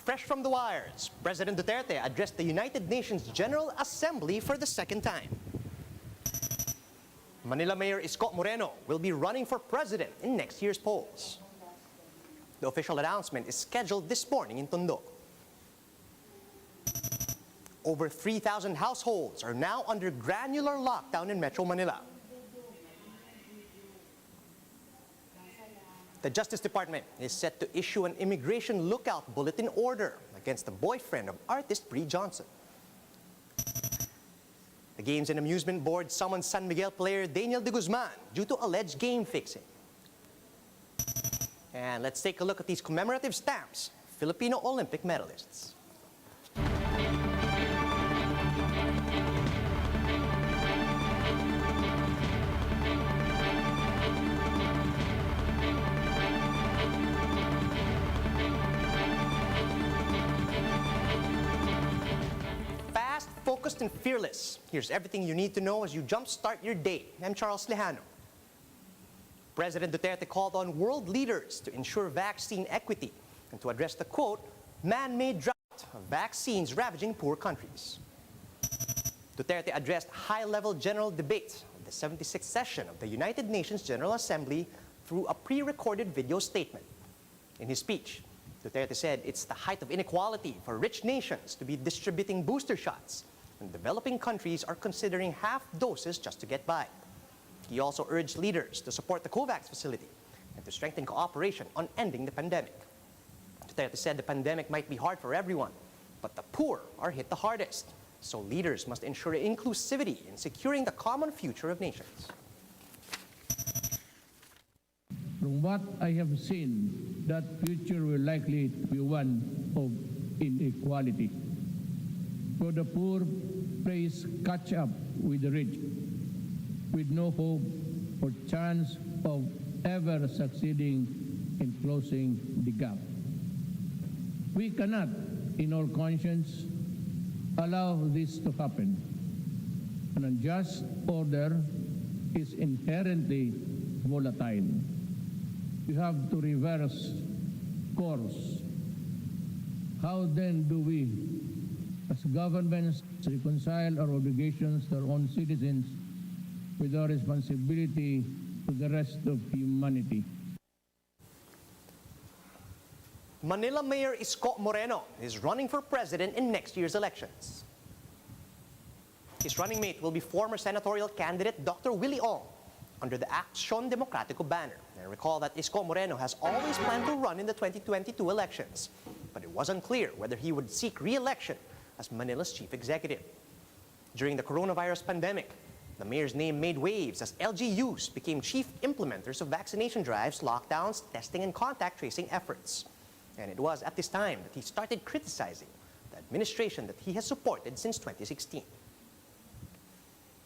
Fresh from the wires, President Duterte addressed the United Nations General Assembly for the second time. Manila Mayor Isko Moreno will be running for president in next year's polls. The official announcement is scheduled this morning in Tondo. Over 3,000 households are now under granular lockdown in Metro Manila. The Justice Department is set to issue an immigration lookout bulletin order against the boyfriend of artist Bree Johnson. The Games and Amusement Board summoned San Miguel player Daniel de Guzman due to alleged game fixing. And let's take a look at these commemorative stamps, Filipino Olympic medalists. Fast, focused, and fearless. Here's everything you need to know as you jumpstart your day. I'm Charles Lejano. President Duterte called on world leaders to ensure vaccine equity and to address the, quote, man-made drought of vaccines ravaging poor countries. Duterte addressed high-level general debate of the 76th session of the United Nations General Assembly through a pre-recorded video statement. In his speech, Duterte said it's the height of inequality for rich nations to be distributing booster shots, and developing countries are considering half doses just to get by. He also urged leaders to support the COVAX facility and to strengthen cooperation on ending the pandemic. Duterte said the pandemic might be hard for everyone, but the poor are hit the hardest. So leaders must ensure inclusivity in securing the common future of nations. From what I have seen, that future will likely be one of inequality. For the poor plays catch up with the rich, with no hope or chance of ever succeeding in closing the gap. We cannot, in all conscience, allow this to happen. An unjust order is inherently volatile. We have to reverse course. How then do we, as governments, reconcile our obligations to our own citizens with our responsibility to the rest of humanity? Manila Mayor Isko Moreno is running for president in next year's elections. His running mate will be former senatorial candidate Dr. Willie Ong under the Aksyon Demokratiko banner. And recall that Isko Moreno has always planned to run in the 2022 elections, but it was unclear whether he would seek re-election as Manila's chief executive. During the coronavirus pandemic, the mayor's name made waves as LGUs became chief implementers of vaccination drives, lockdowns, testing, and contact tracing efforts. And it was at this time that he started criticizing the administration that he has supported since 2016.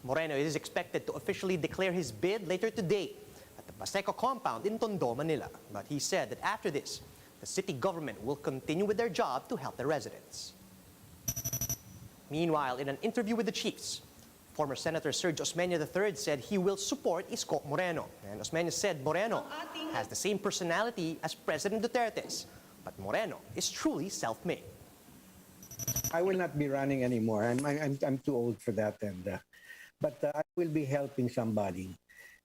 Moreno is expected to officially declare his bid later today at the Paseco compound in Tondo, Manila. But he said that after this, the city government will continue with their job to help the residents. Meanwhile, in an interview with the chiefs, former Senator Sergio Osmeña III said he will support Isko Moreno. And Osmeña said Moreno has the same personality as President Duterte's, but Moreno is truly self-made. I will not be running anymore. I'm too old for that, but I will be helping somebody,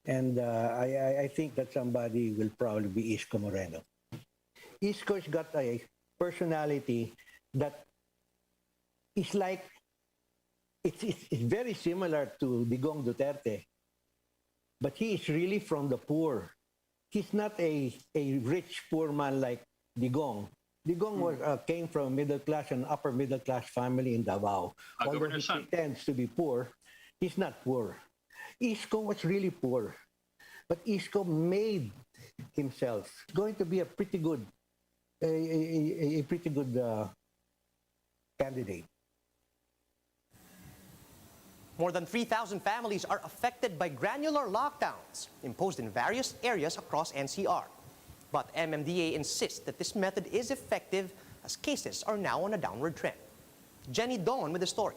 and I think that somebody will probably be Isko Moreno. Isko's got a personality that is like, it's very similar to Digong Duterte, but he is really from the poor. He's not a rich poor man like Digong. Digong came from a middle class and upper middle class family in Davao. Although he pretends to be poor, he's not poor. Isko was really poor, but Isko made himself. He's going to be a pretty good, candidate. More than 3,000 families are affected by granular lockdowns imposed in various areas across NCR. But MMDA insists that this method is effective as cases are now on a downward trend. Jenny Don with the story.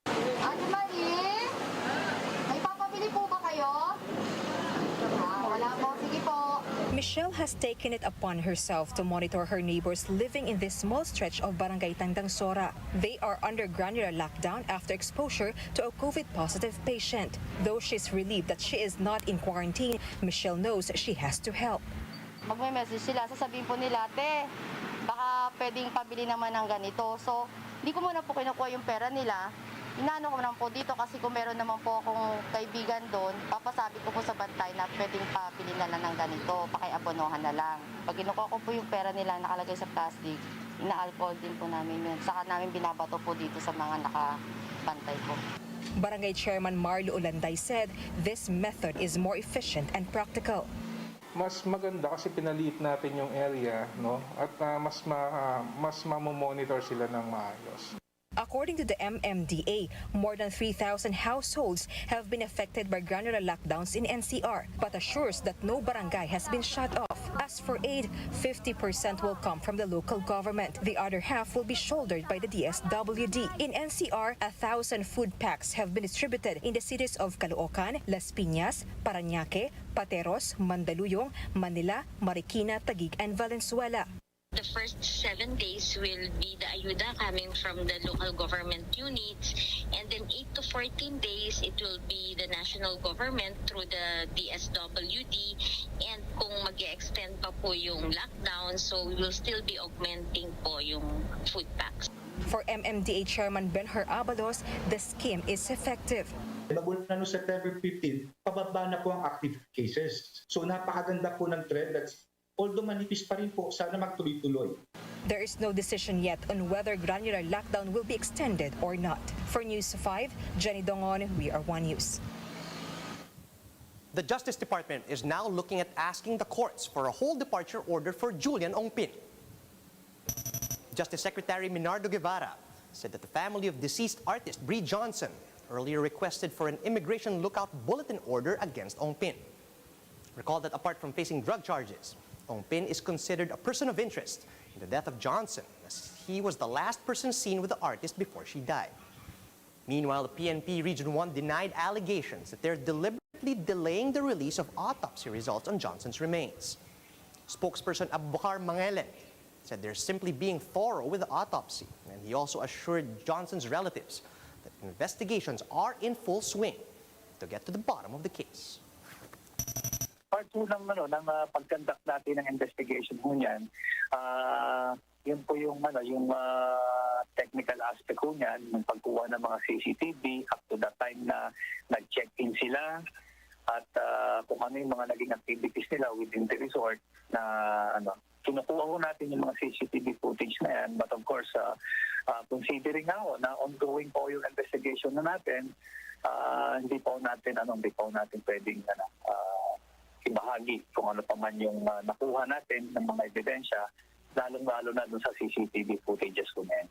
Ate Marie, may papabili po ba kayo? Wala po. Sige po. Michelle has taken it upon herself to monitor her neighbors living in this small stretch of Barangay Tangdangsora. They are under granular lockdown after exposure to a COVID-positive patient. Though she's relieved that she is not in quarantine, Michelle knows she has to help. Pag may message sila, sasabihin po nila, "Te, baka pwedeng pabili naman ng ganito." So, hindi ko muna po kinukuha yung pera nila. Inaano ko naman po dito kasi kung meron naman po akong kaibigan doon, papasabi ko po sa bantay na pwedeng pabili na lang ng ganito, pakiabonohan na lang. Pag kinukuha ko po yung pera nila nakalagay sa plastic, ina-alcohol din po namin yun. Saka namin binabato po dito sa mga nakabantay po. Barangay Chairman Marlo Ulanday said this method is more efficient and practical. Mas maganda kasi pinaliit natin yung area, no? At mas mamomonitor sila ng maayos. According to the MMDA, more than 3,000 households have been affected by granular lockdowns in NCR, but assures that no barangay has been shut off. As for aid, 50% will come from the local government. The other half will be shouldered by the DSWD. In NCR, 1,000 food packs have been distributed in the cities of Caloocan, Las Piñas, Parañaque, Pateros, Mandaluyong, Manila, Marikina, Taguig, and Valenzuela. The first 7 days will be the ayuda coming from the local government units, and then 8 to 14 days it will be the national government through the DSWD, and kung mag-extend pa po yung lockdown, so we will still be augmenting po yung food packs. For MMDA Chairman Benher Abalos, the scheme is effective. Magmula noong September 15, pababa na po ang active cases. So napakaganda po ng trend that's although manipis pa rin po, sana magtuloy-tuloy. There is no decision yet on whether granular lockdown will be extended or not. For News 5, Jenny Dongon, We Are One News. The Justice Department is now looking at asking the courts for a whole departure order for Julian Ongpin. Justice Secretary Minardo Guevara said that the family of deceased artist Bree Johnson earlier requested for an immigration lookout bulletin order against Ongpin. Recall that apart from facing drug charges, Ongpin is considered a person of interest in the death of Johnson, as he was the last person seen with the artist before she died. Meanwhile, the PNP Region 1 denied allegations that they're deliberately delaying the release of autopsy results on Johnson's remains. Spokesperson Abubakar Mangelen said they're simply being thorough with the autopsy, and he also assured Johnson's relatives that investigations are in full swing to get to the bottom of the case. Part 2 ng pag-conduct natin ng investigation po niyan, yun po yung technical aspect po niyan, ng pagkuha ng mga CCTV up to the time na nag-check-in sila at kung ano yung mga naging activities nila within the resort na kinukuha po natin yung mga CCTV footage na yan. But of course, considering na ongoing po yung investigation na natin, hindi po natin pwedeng ibahagi kung ano pa man yung nakuha natin ng mga ebidensya, lalong-lalo na dun sa CCTV footages ko ngayon.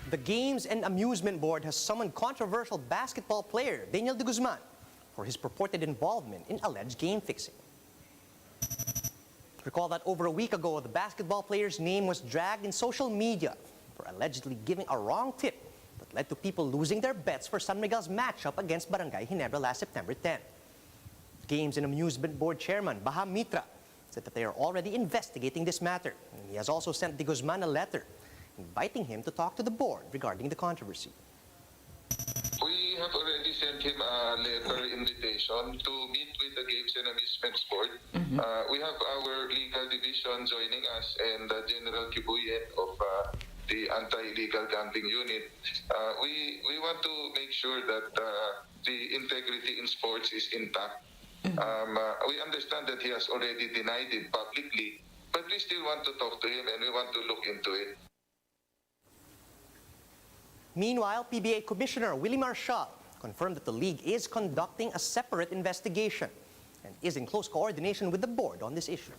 The Games and Amusement Board has summoned controversial basketball player Daniel de Guzman for his purported involvement in alleged game fixing. Recall that over a week ago, the basketball player's name was dragged in social media for allegedly giving a wrong tip that led to people losing their bets for San Miguel's matchup against Barangay Ginebra last September 10. Games and Amusement Board Chairman Baha Mitra said that they are already investigating this matter. And he has also sent de Guzman a letter inviting him to talk to the board regarding the controversy. We have already sent him a letter invitation to meet with the Games and Amusements Board. We have our legal division joining us and General Kibuyen of the Anti-Illegal Gambling Unit. We want to make sure that the integrity in sports is intact. We understand that he has already denied it publicly, but we still want to talk to him and we want to look into it. Meanwhile, PBA Commissioner Willie Marshall confirmed that the league is conducting a separate investigation and is in close coordination with the board on this issue.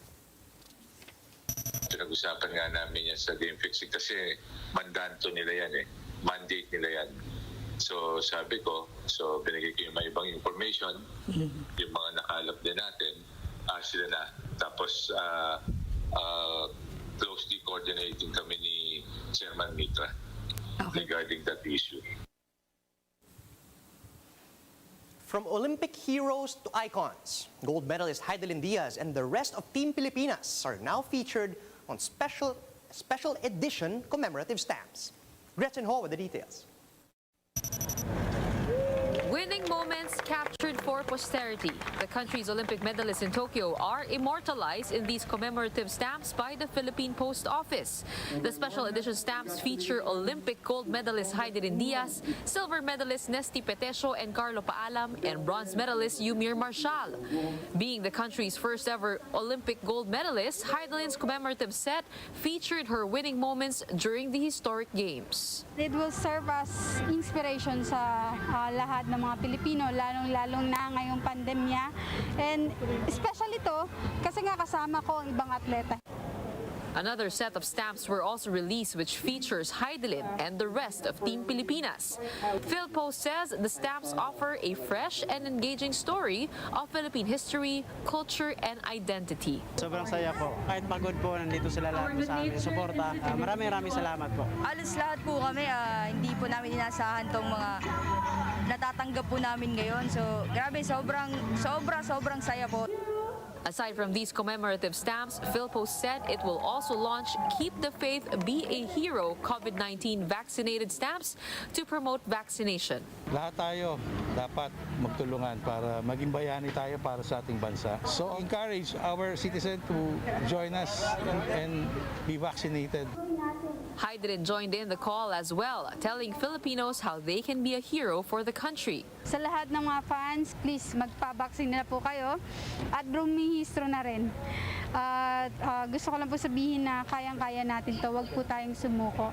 Pinag-usapan nga namin yan sa game fixing kasi mandato nila yan mandate nila yan. So sabi ko, binigay ko yung mga ibang information, yung mga nakalap din natin, sila na. Tapos closely coordinating kami ni Chairman Mitra regarding that issue. From Olympic heroes to icons, gold medalist Heidelin Diaz and the rest of Team Pilipinas are now featured on special edition commemorative stamps. Gretchen Ho with the details. Winning moments captured for posterity. The country's Olympic medalists in Tokyo are immortalized in these commemorative stamps by the Philippine Post Office. The special edition stamps feature Olympic gold medalist Heidelin Diaz, silver medalist Nesty Petesio and Carlo Paalam, and bronze medalist Yumir Marshal. Being the country's first ever Olympic gold medalist, Heidelin's commemorative set featured her winning moments during the historic games. It will serve as inspiration sa lahat ng mga Pilipino, lalong-lalong na ngayong pandemya. And especially to, kasi nga kasama ko ang ibang atleta. Another set of stamps were also released which features Heidelin and the rest of Team Pilipinas. Philpost says the stamps offer a fresh and engaging story of Philippine history, culture, and identity. Sobrang saya po. Kahit pagod po, nandito sila lahat sa amin. Suporta. Maraming salamat po. Alos lahat po kami, hindi po namin inasahan tong mga natatanggap po namin ngayon. So, grabe, sobrang saya po. Aside from these commemorative stamps, Philpost said it will also launch Keep the Faith, Be a Hero COVID-19 vaccinated stamps to promote vaccination. Lahat tayo dapat magtulungan para maging bayani tayo para sa ating bansa. So encourage our citizens to join us and be vaccinated. Heidelin joined in the call as well, telling Filipinos how they can be a hero for the country. Sa lahat ng mga fans, please magpa-vaccine na po kayo at rumihistro na rin. Gusto ko lang po sabihin na kayang-kaya natin to, wag po tayong sumuko.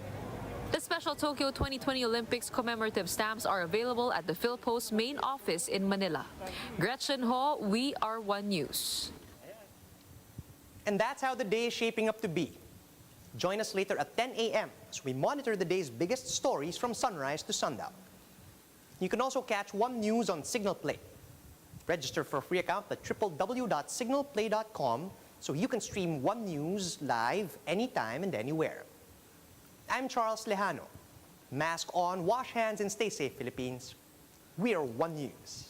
The special Tokyo 2020 Olympics commemorative stamps are available at the Philpost main office in Manila. Gretchen Ho, We Are One News. And that's how the day is shaping up to be. Join us later at 10 a.m. as we monitor the day's biggest stories from sunrise to sundown. You can also catch One News on Signal Play. Register for a free account at www.signalplay.com so you can stream One News live anytime and anywhere. I'm Charles Lejano. Mask on, wash hands, and stay safe, Philippines. We are One News.